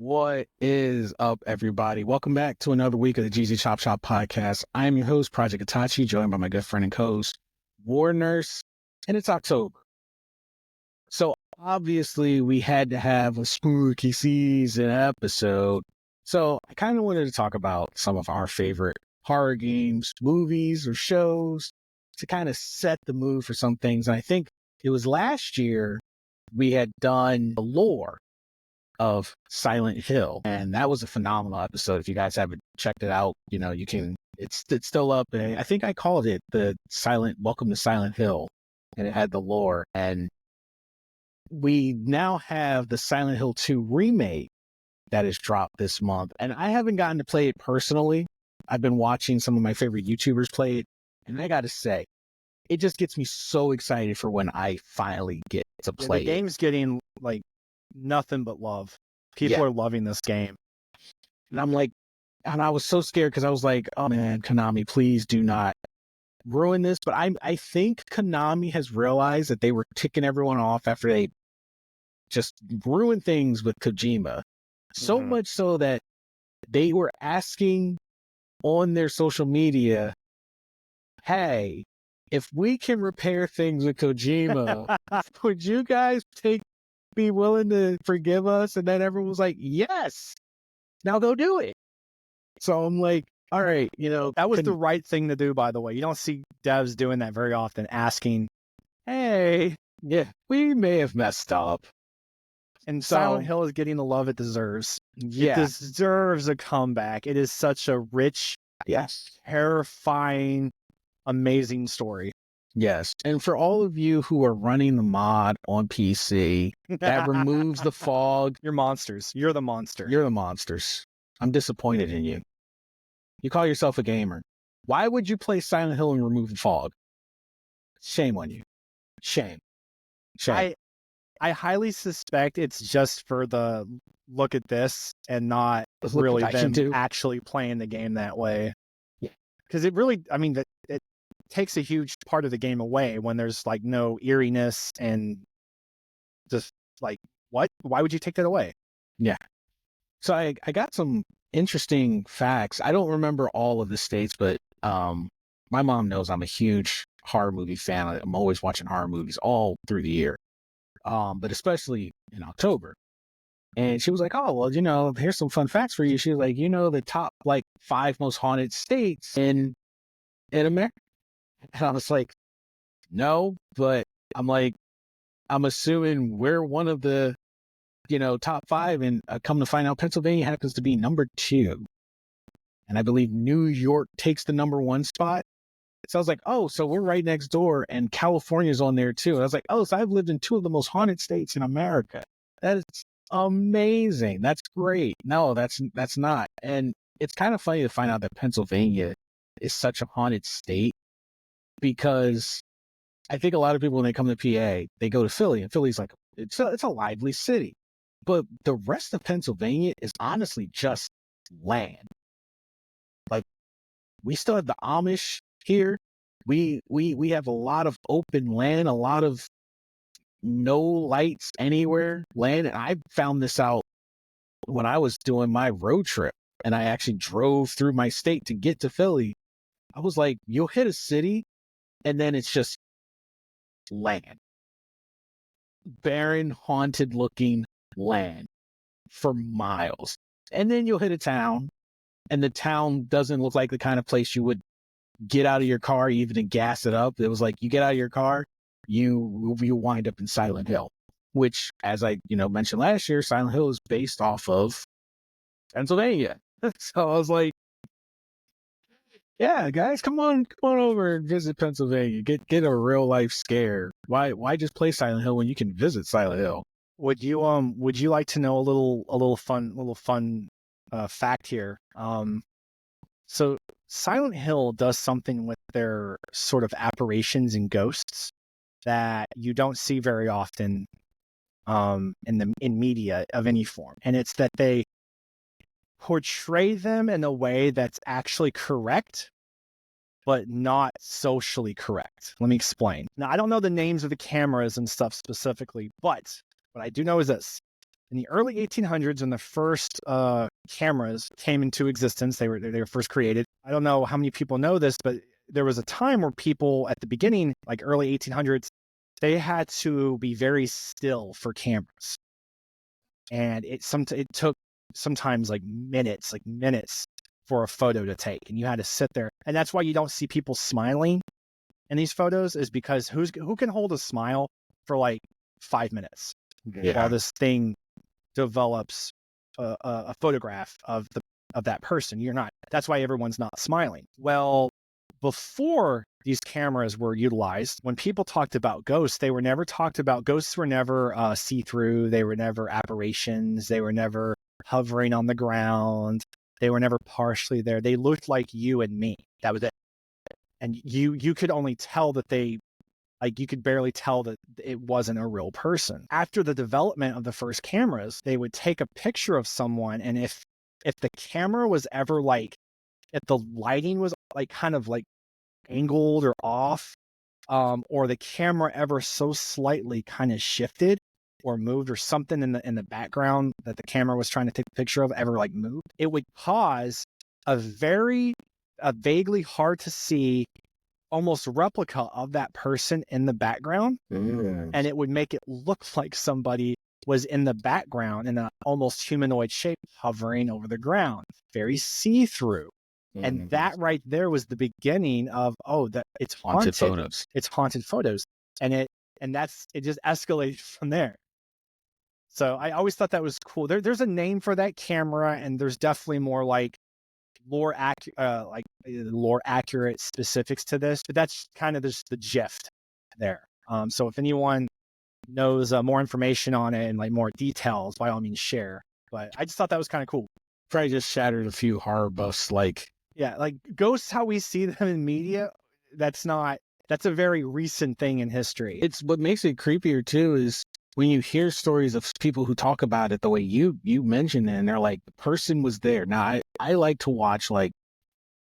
What is up, everybody? Welcome back to another week of the GZ Chop Shop podcast. I am your host, Projektitachi, joined by my good friend and co-host, War Nurse, and it's October. So obviously we had to have a spooky season episode. So I kind of wanted to talk about some of our favorite horror games, movies, or shows to kind of set the mood for some things. And I think it was last year we had done the lore of Silent Hill, and that was a phenomenal episode. If you guys haven't checked it out, you can. It's still up. And I think I called it the Welcome to Silent Hill, and it had the lore. And we now have the Silent Hill 2 remake that is dropped this month, and I haven't gotten to play it personally. I've been watching some of my favorite YouTubers play it, and I got to say, it just gets me so excited for when I finally get to play the game's getting like nothing but love. People are loving this game. And I'm like, and I was so scared because I was like, oh man, Konami, please do not ruin this. But I think Konami has realized that they were ticking everyone off after they just ruined things with Kojima. So much so that they were asking on their social media, hey, if we can repair things with Kojima, would you guys be willing to forgive us? And then everyone was like, yes, now go do it. So I'm like, all right, that was the right thing to do, by the way. You don't see devs doing that very often, asking, hey, we may have messed up. And Silent Hill is getting the love it deserves. Yeah. It deserves a comeback. It is such a rich, terrifying, amazing story. Yes. And for all of you who are running the mod on PC, that removes the fog. You're monsters. You're the monster. You're the monsters. I'm disappointed in you. You call yourself a gamer. Why would you play Silent Hill and remove the fog? Shame on you. Shame. I highly suspect it's just for the look at this and not really them actually playing the game that way. Yeah. Because it really, it takes a huge part of the game away when there's like no eeriness and just like, what? Why would you take that away? Yeah. So I got some interesting facts. I don't remember all of the states, but my mom knows I'm a huge horror movie fan. I'm always watching horror movies all through the year, but especially in October. And she was like, oh, well, here's some fun facts for you. She was like, the top 5 most haunted states in America. And I was like, no, but I'm assuming we're one of the top 5, and come to find out, Pennsylvania happens to be number 2. And I believe New York takes the number 1 spot. So I was like, oh, so we're right next door, and California's on there too. And I was like, oh, so I've lived in 2 of the most haunted states in America. That is amazing. That's great. No, that's not. And it's kind of funny to find out that Pennsylvania is such a haunted state, because I think a lot of people, when they come to PA, they go to Philly, and Philly's like, it's a lively city. But the rest of Pennsylvania is honestly just land. Like, we still have the Amish here. We have a lot of open land, a lot of no lights anywhere land. And I found this out when I was doing my road trip, and I actually drove through my state to get to Philly. I was like, you'll hit a city, and then it's just land. Barren, haunted looking land for miles. And then you'll hit a town, and the town doesn't look like the kind of place you would get out of your car even to gas it up. It was like, you get out of your car, you wind up in Silent Hill, which, as I mentioned last year, Silent Hill is based off of Pennsylvania. So I was like, yeah, guys, come on over and visit Pennsylvania. Get a real life scare. Why just play Silent Hill when you can visit Silent Hill? Would you like to know a little fun fact here? So Silent Hill does something with their sort of apparitions and ghosts that you don't see very often in media of any form, and it's that they portray them in a way that's actually correct, but not socially correct. Let me explain. Now, I don't know the names of the cameras and stuff specifically, but what I do know is this. in the early 1800s, when the first cameras came into existence, they were first created. I don't know how many people know this, but there was a time where people at the beginning, like early 1800s, they had to be very still for cameras, and it took sometimes like minutes for a photo to take, and you had to sit there, and that's why you don't see people smiling in these photos, is because who can hold a smile for like 5 minutes while this thing develops a photograph of that person. You're not. That's why everyone's not smiling. Well, before these cameras were utilized, when people talked about ghosts, ghosts were never see-through. They were never apparitions. They were never hovering on the ground. They were never partially there. They looked like you and me. That was it. And you could only tell that you could barely tell that it wasn't a real person. After the development of the first cameras, they would take a picture of someone, and if the camera was ever if the lighting was kind of angled or off, or the camera ever so slightly kind of shifted or moved, or something in the background that the camera was trying to take a picture of ever moved, it would cause a vaguely hard to see, almost replica of that person in the background. And it would make it look like somebody was in the background in an almost humanoid shape hovering over the ground, very see-through. And that right there was the beginning of, that it's haunted photos. It's haunted photos. And it just escalated from there. So I always thought that was cool. There's a name for that camera, and there's definitely more lore accurate specifics to this, but that's kind of just the gist there. So if anyone knows more information on it and more details, by all means share. But I just thought that was kind of cool. Probably just shattered a few horror buffs. Ghosts, how we see them in media, that's a very recent thing in history. It's what makes it creepier too is when you hear stories of people who talk about it the way you mentioned it, and they're like, the person was there. Now, I like to watch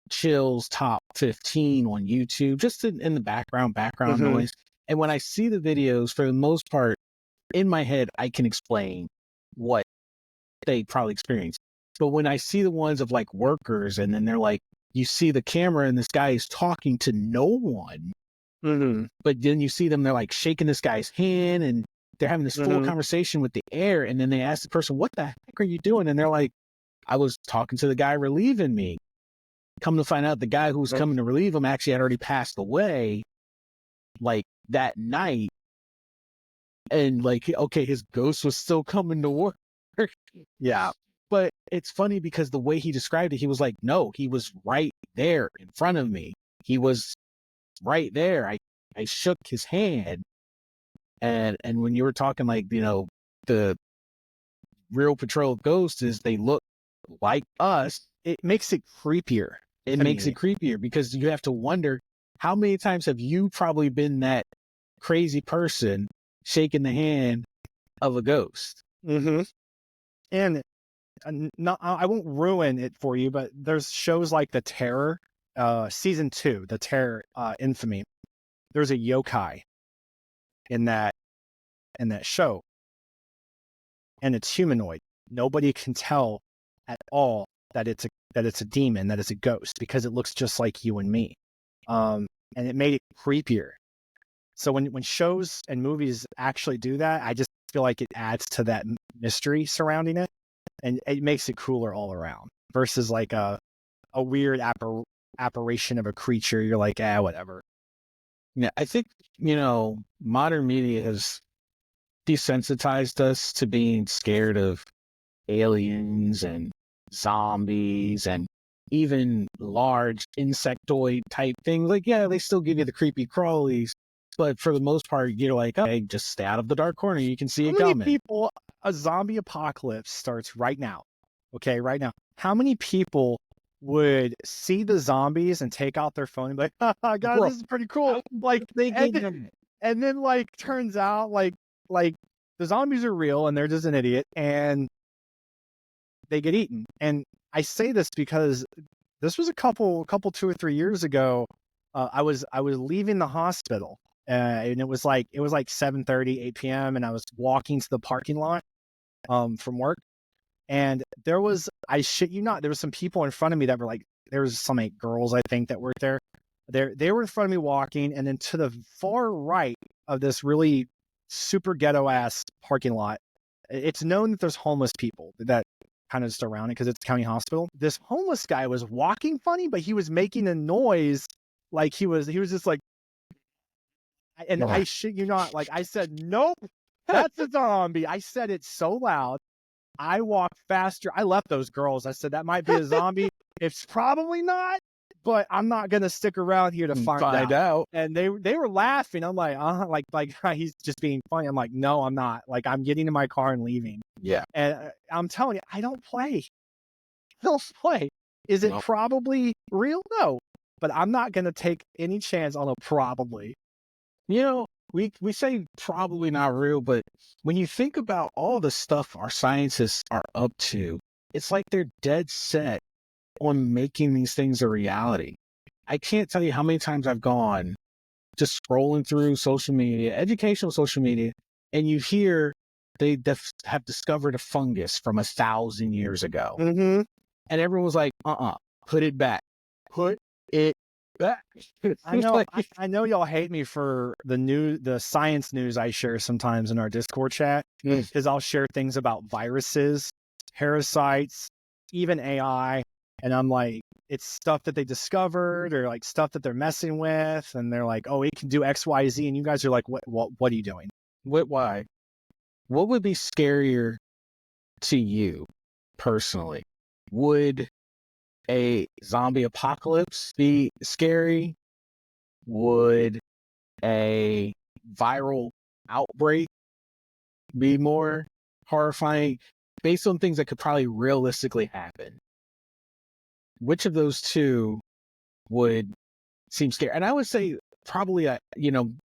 Chill's top 15 on YouTube, just in the background noise. And when I see the videos, for the most part, in my head, I can explain what they probably experienced. But when I see the ones of workers, and then they're you see the camera and this guy is talking to no one, but then you see them, they're shaking this guy's hand, and they're having this full conversation with the air, and then they ask the person, what the heck are you doing? And they're like, I was talking to the guy relieving me. Come to find out, the guy who was coming to relieve him actually had already passed away that night. And okay, his ghost was still coming to work. Yeah. But it's funny because the way he described it, he was like, no, he was right there in front of me. He was right there. I shook his hand. And when you were talking the real portrayal of ghosts is they look like us, it makes it creepier. It makes it creepier because you have to wonder, how many times have you probably been that crazy person shaking the hand of a ghost? And I won't ruin it for you, but there's shows like The Terror, season 2, The Terror, Infamy. There's a yokai in that show, and it's humanoid. Nobody can tell at all that it's a demon, that it's a ghost, because it looks just like you and me. And it made it creepier. So when shows and movies actually do that, I just feel like it adds to that mystery surrounding it, and it makes it cooler all around, versus a weird apparition of a creature. You're like, whatever. Yeah, I think, modern media has desensitized us to being scared of aliens and zombies and even large insectoid type things. They still give you the creepy crawlies, but for the most part, you're like, okay, just stay out of the dark corner. You can see it coming. People, a zombie apocalypse starts right now. Okay, right now. How many people would see the zombies and take out their phone and be like, oh, God, this is pretty cool. And then turns out the zombies are real and they're just an idiot and they get eaten. And I say this because this was a couple 2 or 3 years ago. I was leaving the hospital, and it was 7:30, 8 p.m. and I was walking to the parking lot, from work. And there was, I shit you not, there was some people in front of me that were like, there was some 8 girls, I think, that worked there. They were in front of me walking, and then to the far right of this really super ghetto ass parking lot, it's known that there's homeless people that kind of just around it because it's a county hospital. This homeless guy was walking funny, but he was making a noise like he was just like, and I shit you not, like I said, nope, that's a zombie. I said it so loud. I walked faster. I left those girls. I said, that might be a zombie. It's probably not, but I'm not going to stick around here to find out. And they were laughing. I'm like, like he's just being funny. I'm like, no, I'm not. Like, I'm getting in my car and leaving. Yeah. And I'm telling you, I don't play. I don't play. Is it probably real? No, but I'm not going to take any chance on a probably. You know, we say probably not real, but when you think about all the stuff our scientists are up to, it's like they're dead set on making these things a reality. I can't tell you how many times I've gone just scrolling through social media, educational social media, and you hear they have discovered a fungus from 1,000 years ago. Mm-hmm. And everyone was like, put it back. Put it back. I know, I know y'all hate me for the science news I share sometimes in our Discord chat, because I'll share things about viruses, parasites, even AI, and I'm like, it's stuff that they discovered or like stuff that they're messing with, and they're like, oh, it can do X, Y, Z, and you guys are like, what are you doing? Why? What would be scarier to you personally? Would a zombie apocalypse be scary? Would a viral outbreak be more horrifying based on things that could probably realistically happen? Which of those two would seem scary? And I would say probably,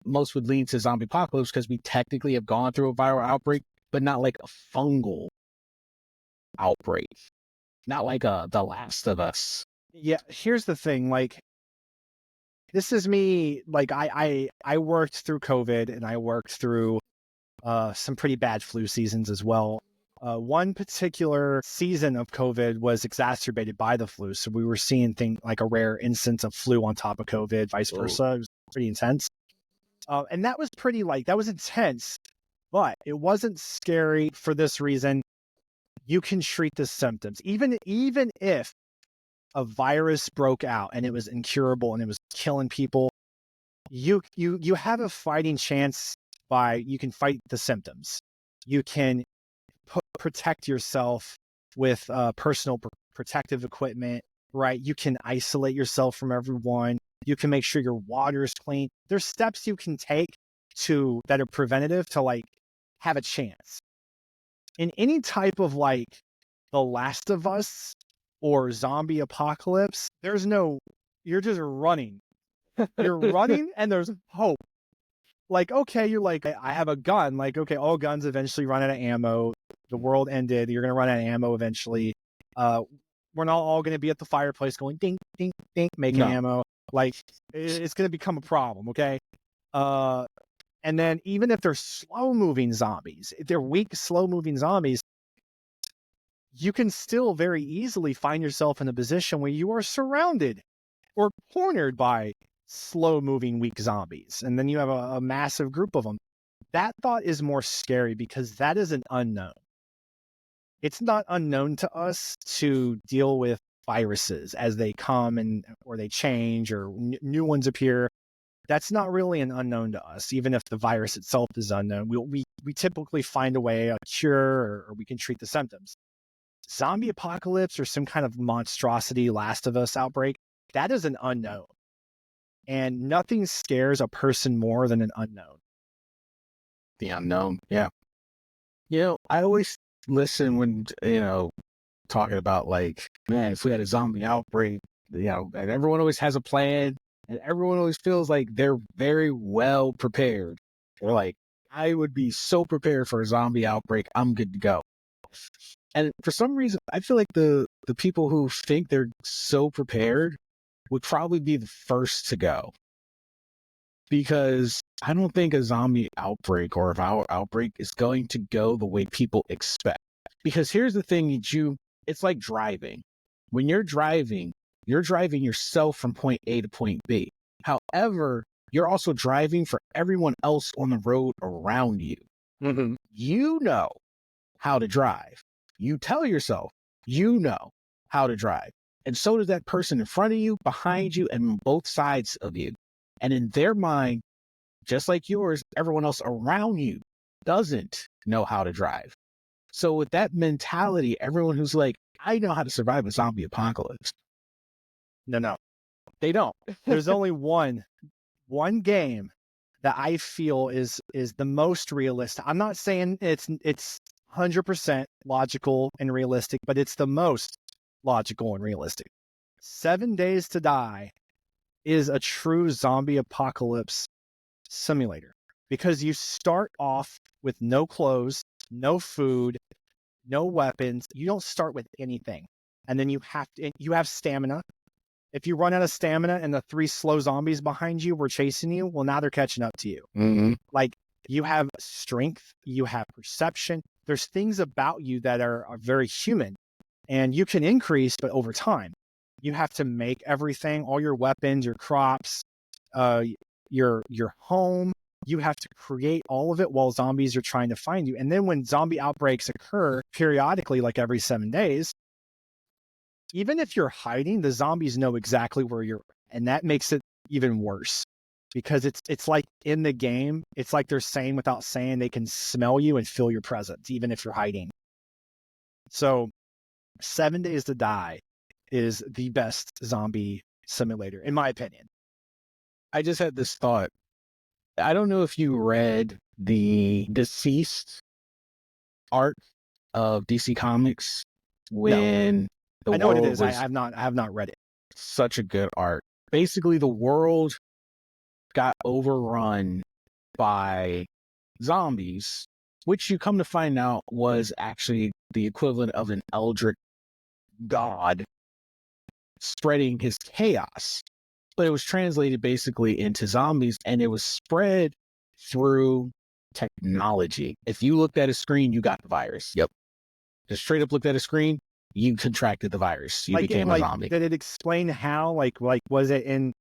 most would lean to zombie apocalypse because we technically have gone through a viral outbreak, but not like a fungal outbreak. Not like The Last of Us. Yeah, here's the thing, like, this is me, like, I worked through COVID, and I worked through some pretty bad flu seasons as well. One particular season of COVID was exacerbated by the flu, so we were seeing things like a rare instance of flu on top of COVID, vice versa. It was pretty intense. And that was that was intense, but it wasn't scary for this reason. You can treat the symptoms. Even if a virus broke out and it was incurable and it was killing people, you have a fighting chance you can fight the symptoms. You can protect yourself with personal protective equipment, right? You can isolate yourself from everyone. You can make sure your water is clean. There's steps you can take that are preventative to like have a chance. In any type of like The Last of Us or zombie apocalypse, you're just running. You're running and there's hope. Like, okay, you're like, I have a gun. Like, okay, all guns eventually run out of ammo. The world ended. You're going to run out of ammo eventually. We're not all going to be at the fireplace going ding, ding, ding, making ammo. Like, it's going to become a problem, okay? And then even if they're slow-moving zombies, if they're weak, slow-moving zombies, you can still very easily find yourself in a position where you are surrounded or cornered by slow-moving, weak zombies. And then you have a massive group of them. That thought is more scary because that is an unknown. It's not unknown to us to deal with viruses as they come or they change or new ones appear. That's not really an unknown to us, even if the virus itself is unknown. We typically find a way, a cure, or we can treat the symptoms. Zombie apocalypse or some kind of monstrosity Last of Us outbreak, that is an unknown. And nothing scares a person more than an unknown. The unknown, yeah. I always listen when, talking about like, man, if we had a zombie outbreak, and everyone always has a plan and everyone always feels like they're very well prepared. They're like, I would be so prepared for a zombie outbreak. I'm good to go. And for some reason, I feel like the people who think they're so prepared would probably be the first to go. because I don't think a zombie outbreak or if our outbreak is going to go the way people expect. Because here's the thing, it's like driving. When you're driving yourself from point A to point B. However, you're also driving for everyone else on the road around you. Mm-hmm. You know how to drive. You tell yourself you know how to drive. And so does that person in front of you, behind you, and on both sides of you. And in their mind, just like yours, everyone else around you doesn't know how to drive. So with that mentality, everyone who's like, I know how to survive a zombie apocalypse. No, They don't. there's only one game that I feel is the most realistic. I'm not saying it's 100% logical and realistic, but it's the most logical and realistic. 7 Days to Die is a true zombie apocalypse simulator because you start off with no clothes, no food, no weapons. You don't start with anything. And then you have stamina. If you run out of stamina and the 3 slow zombies behind you were chasing you, well, now they're catching up to you. Mm-hmm. Like, you have strength, you have perception. There's things about you that are very human, and you can increase, but over time. You have to make everything, all your weapons, your crops, your home. You have to create all of it while zombies are trying to find you. And then when zombie outbreaks occur periodically, like every 7 days, even if you're hiding, the zombies know exactly where you're, and that makes it even worse because it's like in the game, it's like they're saying without saying, they can smell you and feel your presence, even if you're hiding. So 7 Days to Die is the best zombie simulator, in my opinion. I just had this thought. I don't know if you read the Deceased art of DC Comics when the I know what it world is. was I have not read it. such a good art. Basically, the world got overrun by zombies, which you come to find out was actually the equivalent of an eldritch god spreading his chaos. But it was translated basically into zombies, and it was spread through technology. If you looked at a screen, you got the virus. Yep. Just straight up looked at a screen, you contracted the virus. You became a zombie. Did it explain how? Like was it in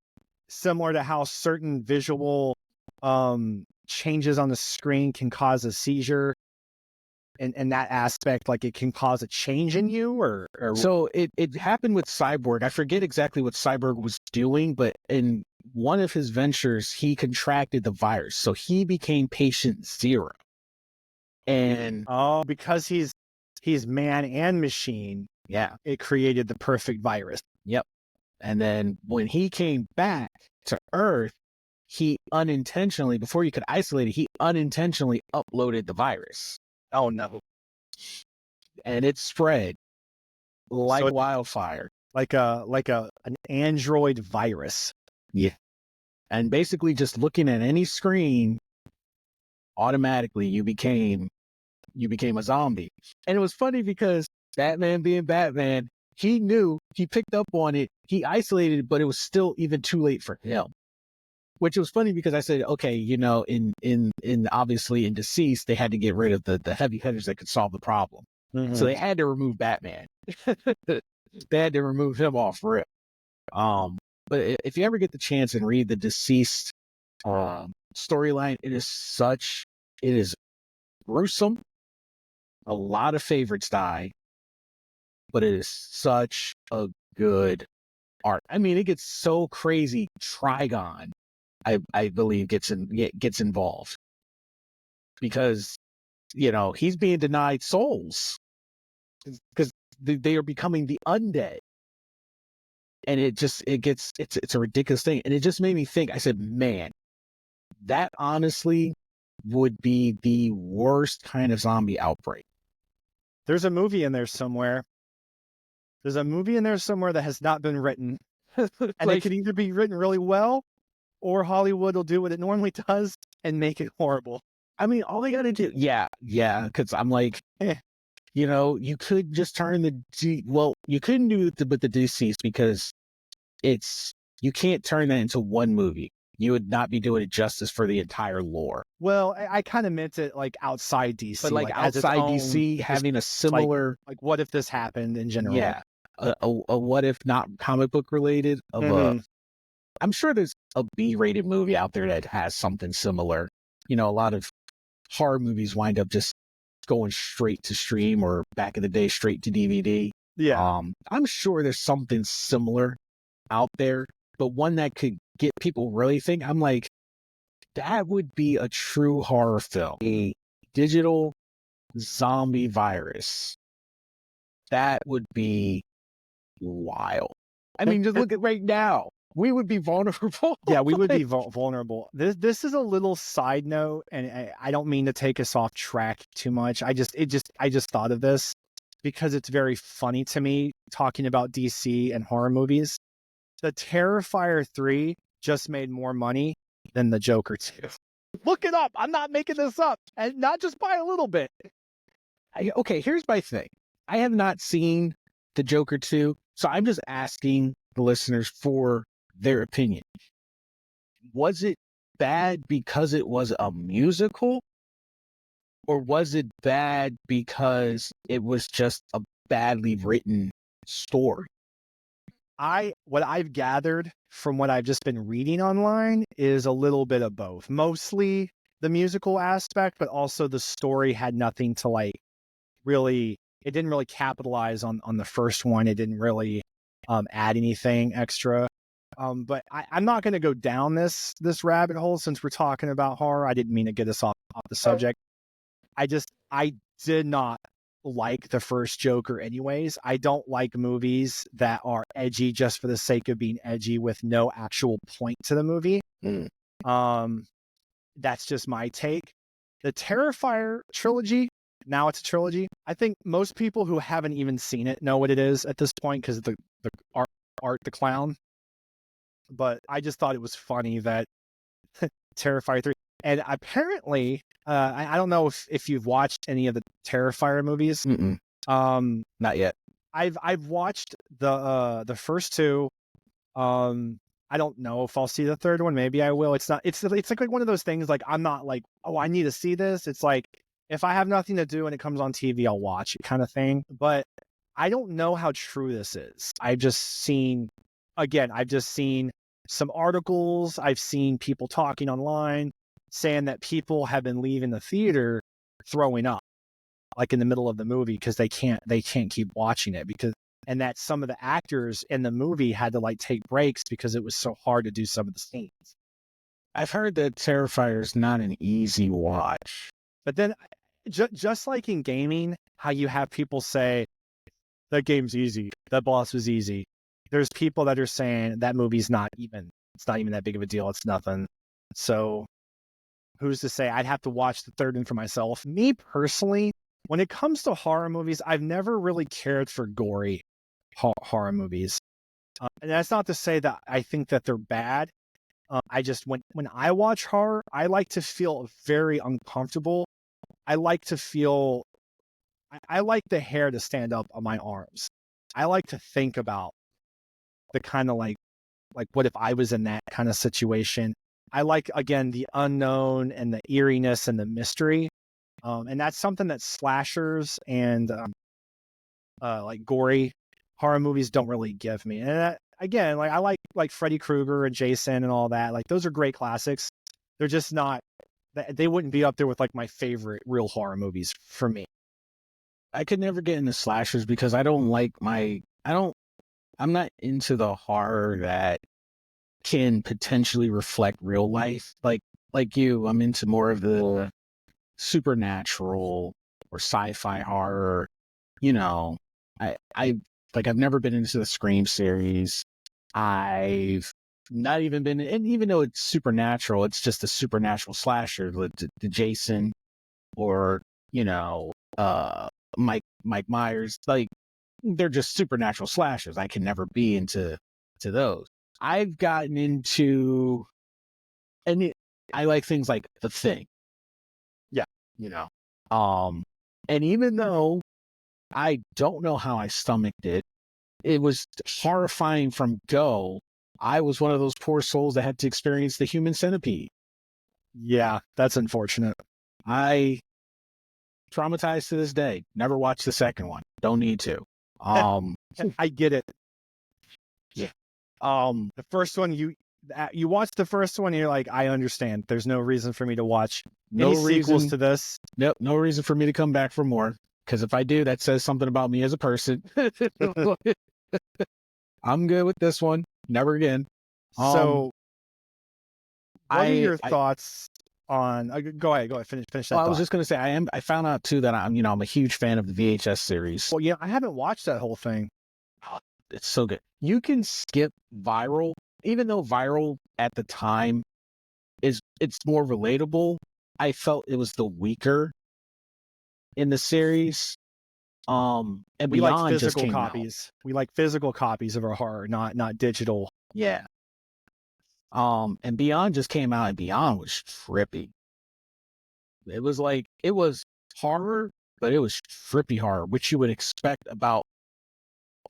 similar to how certain visual changes on the screen can cause a seizure? In that aspect, like it can cause a change in you, or So it happened with Cyborg. I forget exactly what Cyborg was doing, but in one of his ventures, he contracted the virus. So he became patient 0. And because he's man and machine, yeah, it created the perfect virus. yep. And then when he came back to Earth, he unintentionally, before you could isolate it, he unintentionally uploaded the virus. Oh no. And it spread like So wildfire. like an Android virus. Yeah. And basically just looking at any screen, automatically you became a zombie. And it was funny because Batman being Batman, he knew, he picked up on it, he isolated it, but it was still even too late for him. Which was funny because I said, okay, you know, in obviously in Deceased, they had to get rid of the heavy hitters that could solve the problem. Mm-hmm. So they had to remove Batman. They had to remove him off rip. But if you ever get the chance and read the Deceased storyline, it is gruesome. A lot of favorites die, but it is such a good art. I mean, it gets so crazy. Trigon, I believe, gets involved because, you know, he's being denied souls because they are becoming the undead. And it's a ridiculous thing. And it just made me think, I said, man, that honestly would be the worst kind of zombie outbreak. There's a movie in there somewhere. That has not been written. And it could either be written really well, or Hollywood will do what it normally does and make it horrible. I mean, all they got to do, yeah, because I'm like, you know, you could just turn you couldn't do it with the Deceased because you can't turn that into one movie. you would not be doing it justice for the entire lore. Well, I kind of meant it like outside DC, But like as its outside own, DC, just having a similar, like what if this happened in general? yeah, a what if not comic book related of Mhm. I'm sure there's a B-rated movie out there that has something similar. You know, a lot of horror movies wind up just going straight to stream, or back in the day, straight to DVD. Yeah. I'm sure there's something similar out there, but one that could get people really think. I'm like, that would be a true horror film. A digital zombie virus. That would be wild. I mean, just look at right now. We would be vulnerable. Yeah, we would be Like, vulnerable. This is a little side note, and I don't mean to take us off track too much. I just thought of this because it's very funny to me talking about DC and horror movies. The Terrifier 3 just made more money than the Joker 2. Look it up. I'm not making this up, and not just by a little bit. okay, here's my thing. I have not seen the Joker 2, so I'm just asking the listeners for their opinion. Was it bad because it was a musical? Or was it bad because it was just a badly written story? What I've gathered from what I've just been reading online is a little bit of both. Mostly the musical aspect, but also the story had nothing to like really, it didn't really capitalize on the first one. It didn't really add anything extra. But I'm not going to go down this rabbit hole since we're talking about horror. I didn't mean to get us off the subject. I did not like the first Joker anyways. I don't like movies that are edgy just for the sake of being edgy with no actual point to the movie. Mm. That's just my take. The Terrifier trilogy, now it's a trilogy. I think most people who haven't even seen it know what it is at this point because of the art the clown. But I just thought it was funny that Terrifier 3. And apparently, I don't know if you've watched any of the Terrifier movies. Mm-mm. Not yet. I've watched the first two. I don't know if I'll see the third one. Maybe I will. It's like one of those things. Like I'm not like, oh, I need to see this. It's like if I have nothing to do and it comes on TV, I'll watch it, kind of thing. But I don't know how true this is. I've just seen some articles. I've seen people talking online saying that people have been leaving the theater throwing up like in the middle of the movie because they can't keep watching it and that some of the actors in the movie had to like take breaks because it was so hard to do some of the scenes. I've heard that Terrifier is not an easy watch. But then just like in gaming, how you have people say that game's easy, that boss was easy. There's people that are saying that movie's not even that big of a deal. It's nothing. So who's to say? I'd have to watch the third one for myself. Me personally, when it comes to horror movies, I've never really cared for gory horror movies. And that's not to say that I think that they're bad. I just, when I watch horror, I like to feel very uncomfortable. I like to feel, I like the hair to stand up on my arms. I like to think about the kind of like what if I was in that kind of situation? I like, again, the unknown and the eeriness and the mystery. And that's something that slashers and like gory horror movies don't really give me. And again, like I like Freddy Krueger and Jason and all that. Like those are great classics. They're just not, they wouldn't be up there with like my favorite real horror movies for me. I could never get into slashers because I'm not into the horror that can potentially reflect real life. Like you, I'm into more of the supernatural or sci-fi horror. You know, I've never been into the Scream series. I've not even been, and even though it's supernatural, it's just a supernatural slasher, the Jason or Mike Myers. Like they're just supernatural slashers. I can never be into those. I've gotten into, I like things like The Thing. Yeah. And even though I don't know how I stomached it, it was horrifying from go. I was one of those poor souls that had to experience the human centipede. Yeah, that's unfortunate. I traumatized to this day. Never watched the second one. Don't need to. Um, I get it. Yeah. The first one, you watch the first one and you're like, I understand. There's no reason for me to watch no any sequels reason. to this. Nope. No reason for me to come back for more. Because if I do, that says something about me as a person. I'm good with this one. Never again. So, what are your I thoughts on? Go ahead. Finish that I was thought. just gonna say I found out too that I'm a huge fan of the VHS series. Well, yeah, I haven't watched that whole thing. Oh, it's so good. You can skip Viral, even though Viral at the time it's more relatable. I felt it was the weaker in the series. And We like Beyond just physical came out. copies. We like physical copies of our horror, not digital. Yeah. And Beyond just came out, and Beyond was trippy. It was horror, but it was trippy horror, which you would expect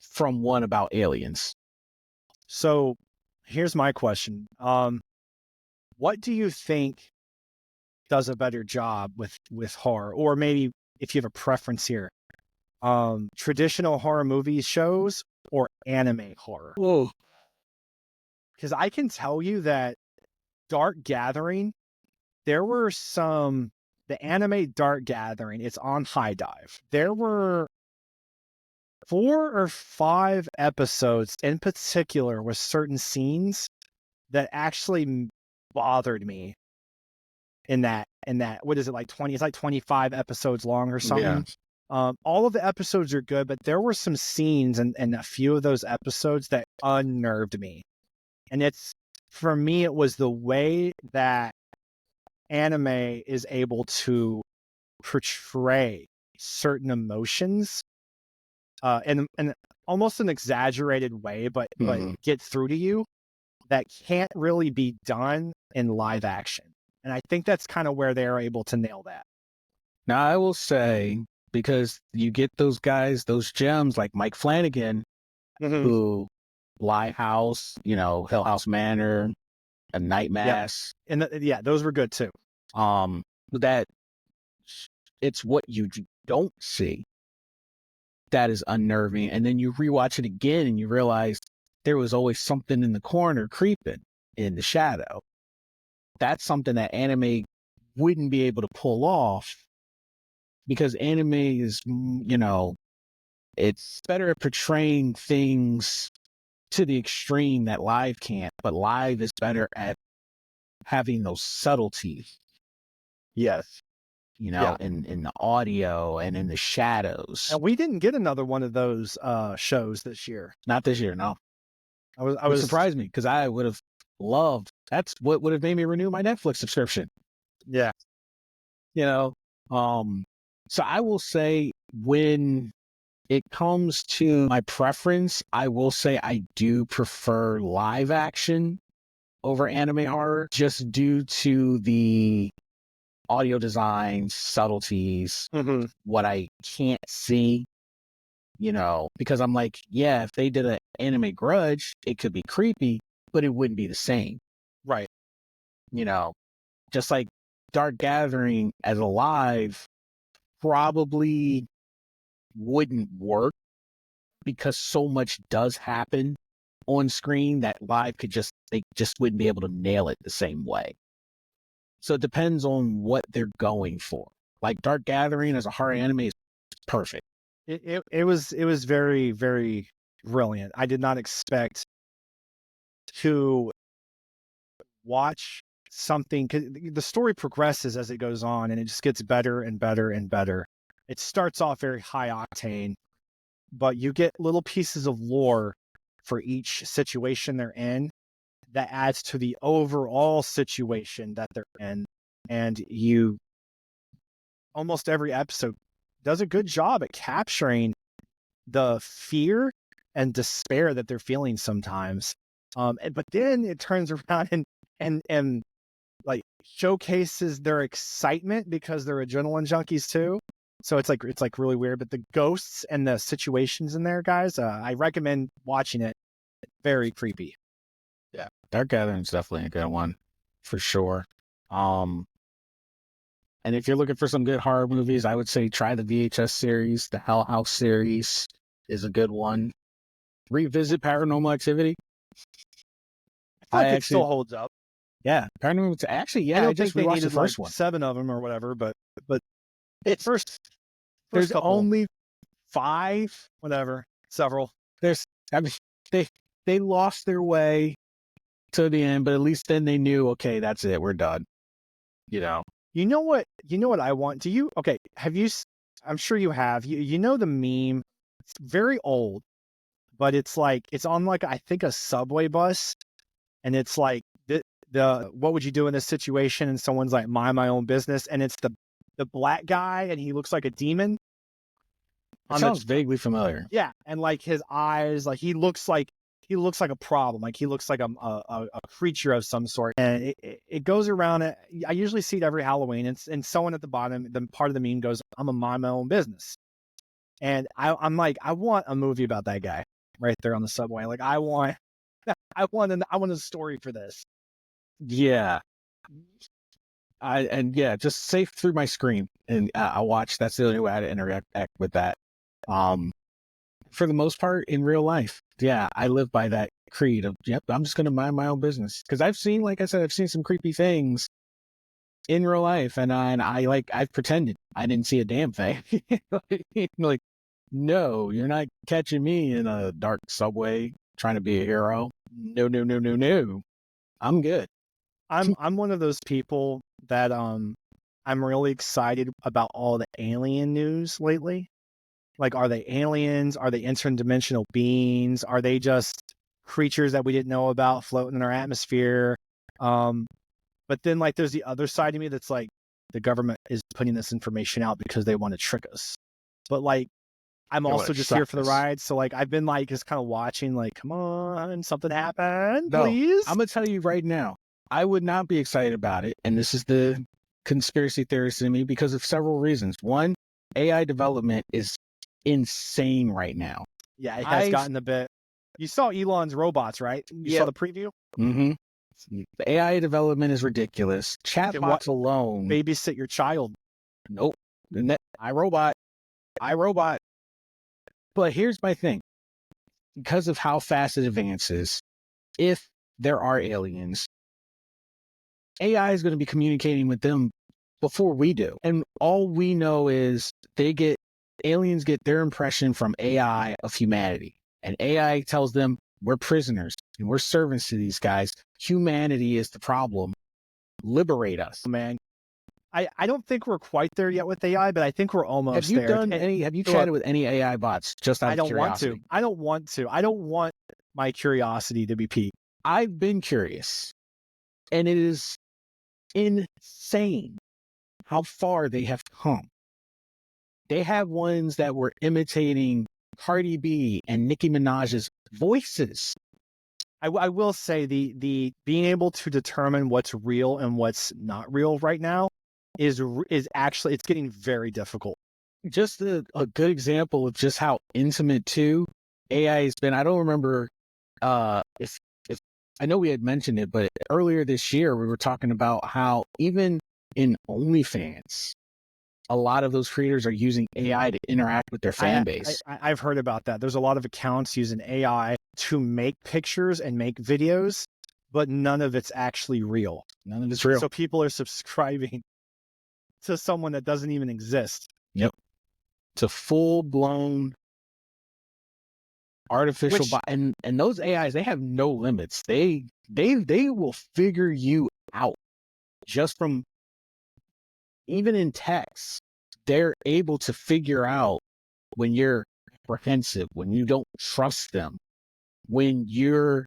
from one about aliens. So, here's my question. What do you think does a better job with horror, or maybe if you have a preference here, traditional horror movies shows or anime horror? Whoa. Because I can tell you that Dark Gathering, there were the anime Dark Gathering, it's on High Dive. There were 4 or 5 episodes in particular with certain scenes that actually bothered me in that, what is it, like 20, it's like 25 episodes long or something. Yeah. All of the episodes are good, but there were some scenes and a few of those episodes that unnerved me. And for me, it was the way that anime is able to portray certain emotions, in almost an exaggerated way, but get through to you, that can't really be done in live action. And I think that's kind of where they're able to nail that. Now I will say, because you get those guys, those gems like Mike Flanagan, who Lighthouse, Hill House Manor, A Night Mass. And those were good too. That it's what you don't see that is unnerving. And then you rewatch it again and you realize there was always something in the corner creeping in the shadow. That's something that anime wouldn't be able to pull off, because anime is, it's better at portraying things to the extreme that live can't, but live is better at having those subtleties. Yes. In the audio and in the shadows. And we didn't get another one of those shows this year. Not this year, no. I was surprised me, because I would have loved. That's what would have made me renew my Netflix subscription. Yeah. So I will say, when it comes to my preference, I will say I do prefer live action over anime horror, just due to the audio design, subtleties, what I can't see, because I'm like, yeah, if they did an anime Grudge, it could be creepy, but it wouldn't be the same. Right. Just like Dark Gathering as a live probably wouldn't work, because so much does happen on screen that live they just wouldn't be able to nail it the same way. So it depends on what they're going for. Like Dark Gathering as a horror anime is perfect. It was very, very brilliant. I did not expect to watch something, because the story progresses as it goes on, and it just gets better and better and better. It starts off very high octane, but you get little pieces of lore for each situation they're in that adds to the overall situation that they're in. And almost every episode does a good job at capturing the fear and despair that they're feeling sometimes. But then it turns around and like showcases their excitement, because they're adrenaline junkies too. So it's like really weird. But the ghosts and the situations in there, guys, I recommend watching it. Very creepy. Yeah, Dark Gathering's definitely a good one for sure. Um, and if you're looking for some good horror movies, I would say try the VHS series. The Hell House series is a good one. Revisit Paranormal Activity. I feel I like it actually, still holds up. yeah, actually, I yeah, I don't think just they rewatched the needed like first one. 7 of them or whatever, but It's first there's couple, only 5, whatever, several. there's I mean they they lost their way to the end, but at least then they knew, okay, that's it, we're done. You know, You know what? You know what I want? Do you? Okay, have you? I'm sure you have. You know the meme? It's very old, but it's like it's on like I think a subway bus, and it's like the what would you do in this situation? And someone's like, mind my own business, and it's the black guy, and he looks like a demon it on the sounds vaguely familiar. yeah, and like his eyes, like he looks like a problem, like he looks like a creature of some sort, and it goes around. I usually see it every Halloween, and someone at the bottom, the part of the meme goes, "I'm a mind my own business," and I'm like, I want a movie about that guy right there on the subway. Like I want, I want a story for this. Yeah, yeah, just safe through my screen, and I watch. That's the only way to interact with that. Um, for the most part, in real life, yeah, I live by that creed of, yep, I'm just gonna mind my own business, because I've seen, like I said, I've seen some creepy things in real life, and I've pretended I didn't see a damn thing. Like, no, you're not catching me in a dark subway trying to be a hero. No, no, no, no, no. I'm good. I'm one of those people that I'm really excited about all the alien news lately. Like, are they aliens? Are they interdimensional beings? Are they just creatures that we didn't know about floating in our atmosphere? Um, but then, like, there's the other side of me that's like, the government is putting this information out because they want to trick us. But like, I'm They want also to just here trap for the us. ride. So like, I've been like just kind of watching, like, come on, something happen, No, please. I'm gonna tell you right now, I would not be excited about it, and this is the conspiracy theorist in me, because of several reasons. One, AI development is insane right now. Yeah, it has I've gotten a bit. You saw Elon's robots, right? You saw Yep. the preview. Mm-hmm. The AI development is ridiculous. You can what Chatbots alone, babysit your child. nope. iRobot, iRobot. But here's my thing: because of how fast it advances, if there are aliens, AI is going to be communicating with them before we do. And all we know is aliens get their impression from AI of humanity. And AI tells them, we're prisoners and we're servants to these guys. Humanity is the problem. Liberate us. Man, I don't think we're quite there yet with AI, but I think we're almost there. Have you Look, chatted with any AI bots just out I of don't want to. curiosity? I don't want to. I don't want my curiosity to be piqued. I've been curious, and it is insane how far they have come. They have ones that were imitating Cardi B and Nicki Minaj's voices. I will say the being able to determine what's real and what's not real right now is actually it's getting very difficult. Just a good example of just how intimate too AI has been. I don't remember if I know we had mentioned it, but earlier this year we were talking about how even in OnlyFans, a lot of those creators are using AI to interact with their fan base. I've heard about that. There's a lot of accounts using AI to make pictures and make videos, but none of it's actually real. None of it's real. So people are subscribing to someone that doesn't even exist. Yep. It's a full blown artificial and those AIs, they have no limits. They will figure you out just from, even in text. They're able to figure out when you're apprehensive, when you don't trust them, when you're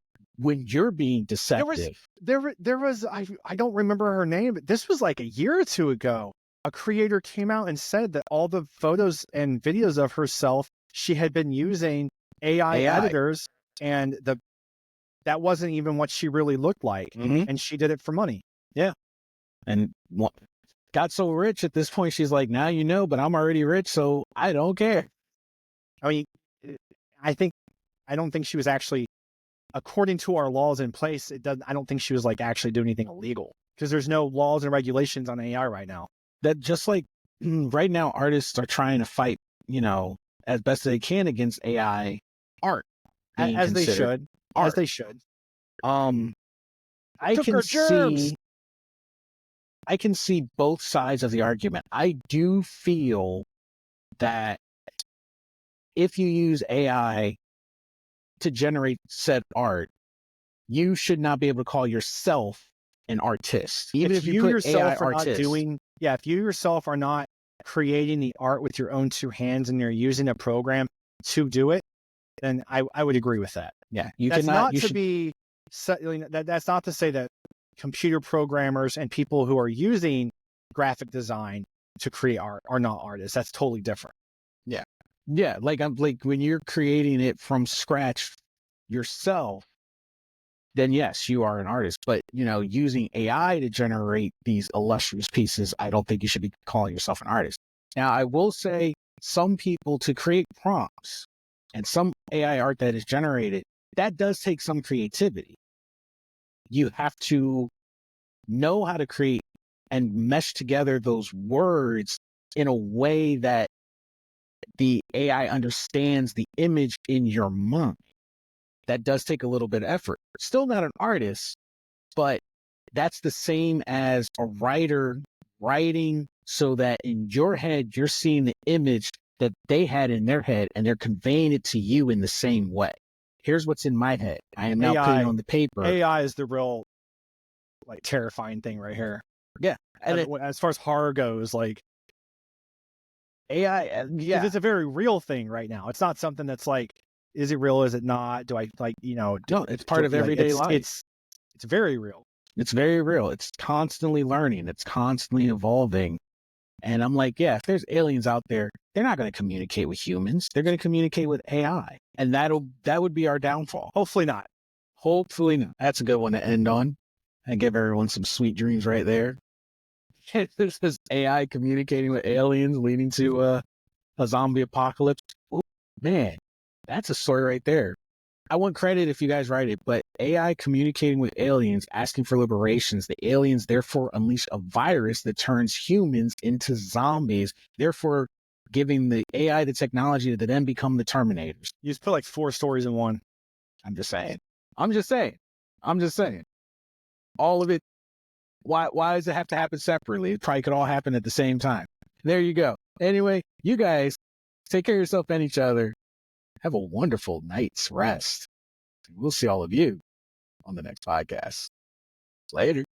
being deceptive. There was I don't remember her name, but this was like a year or two ago. A creator came out and said that all the photos and videos of herself, she had been using AI. Editors, and that wasn't even what she really looked like. Mm-hmm. And she did it for money. Yeah. And got so rich at this point, she's like, now you know, but I'm already rich, so I don't care. I mean, I don't think she was actually according to our laws in place, I don't think she was like actually doing anything illegal, because there's no laws and regulations on AI right now. That just like right now, artists are trying to fight, as best they can against AI art being As they considered should. art. As they should. I Took can our germs. I can see both sides of the argument. I do feel that if you use AI to generate said art, you should not be able to call yourself an artist. Even if you put yourself AI are not artist. if you yourself are not creating the art with your own two hands and you're using a program to do it, then I would agree with that. Yeah, That's not to say that computer programmers and people who are using graphic design to create art are not artists. That's totally different. Yeah, like when you're creating it from scratch yourself, then yes, you are an artist. But using AI to generate these illustrious pieces, I don't think you should be calling yourself an artist. Now, I will say some people, to create prompts and some AI art that is generated, that does take some creativity. You have to know how to create and mesh together those words in a way that the AI understands the image in your mind. That does take a little bit of effort. Still not an artist, but that's the same as a writer writing so that in your head, you're seeing the image that they had in their head and they're conveying it to you in the same way. Here's what's in my head. I am now putting on the paper. AI is the real terrifying thing right here. Yeah. And as far as horror goes, AI, yeah, it's a very real thing right now. It's not something that's is it real? Is it not? Do I no, it's part of everyday life. It's very real. It's very real. It's constantly learning. It's constantly evolving. And I'm like, yeah, if there's aliens out there, they're not going to communicate with humans. They're going to communicate with AI. And that would be our downfall. Hopefully not. Hopefully not. That's a good one to end on. And give everyone some sweet dreams right there. This is AI communicating with aliens leading to a zombie apocalypse. Ooh, man, that's a story right there. I want credit if you guys write it, but AI communicating with aliens, asking for liberations. The aliens therefore unleash a virus that turns humans into zombies, therefore giving the AI the technology to then become the Terminators. You just put 4 stories in one. I'm just saying. All of it. Why does it have to happen separately? It probably could all happen at the same time. There you go. Anyway, you guys take care of yourself and each other. Have a wonderful night's rest. We'll see all of you on the next podcast. Later.